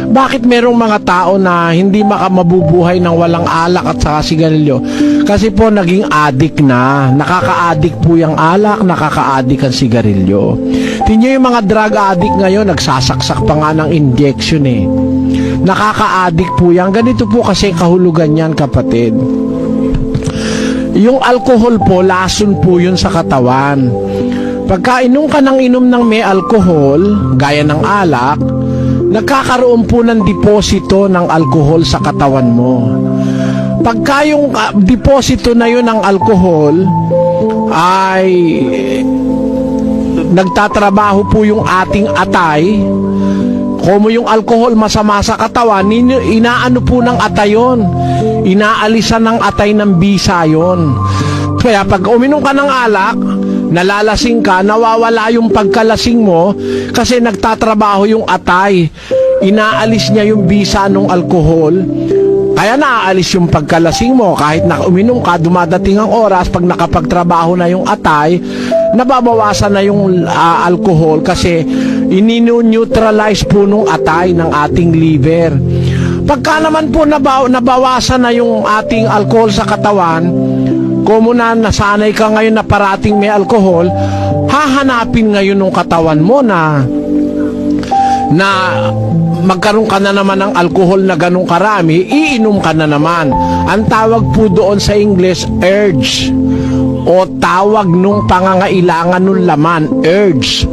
Bakit merong mga tao na hindi makamabubuhay ng walang alak at saka sigarilyo? Kasi po naging addict na. Nakaka-addict po yung alak, nakaka-addict ang sigarilyo. Tingnan yung mga drug addict ngayon, nagsasaksak pa nga ng injection eh. Nakaka-addict po yan. Ganito po kasi kahulugan yan, kapatid. Yung alcohol po, lason po yun sa katawan. Pagka inom ka ng inom ng may alcohol, gaya ng alak, nagkakaroon po ng deposito ng alcohol sa katawan mo. Pagka yung deposito na yun ng alcohol ay nagtatrabaho po yung ating atay, kung yung alcohol masama sa katawan, inaano po ng atay yun, inaalisan ng atay ng bisa yun. Kaya pag uminom ka ng alak, nalalasing ka, nawawala yung pagkalasing mo kasi nagtatrabaho yung atay. Inaalis niya yung bisa ng alkohol. Kaya naaalis yung pagkalasing mo. Kahit na uminom ka, dumadating ang oras, pag nakapagtrabaho na yung atay, nababawasan na yung alkohol kasi inino-neutralize po nung atay ng ating liver. Pagka naman po nabawasan na yung ating alcohol sa katawan, kung na nasanay ka ngayon na parating may alkohol, hahanapin ngayon ng katawan mo na magkaroon ka na naman ng alkohol na ganong karami, iinom ka na naman. Ang tawag po doon sa English, urge, o tawag nung pangangailangan ng laman, urge.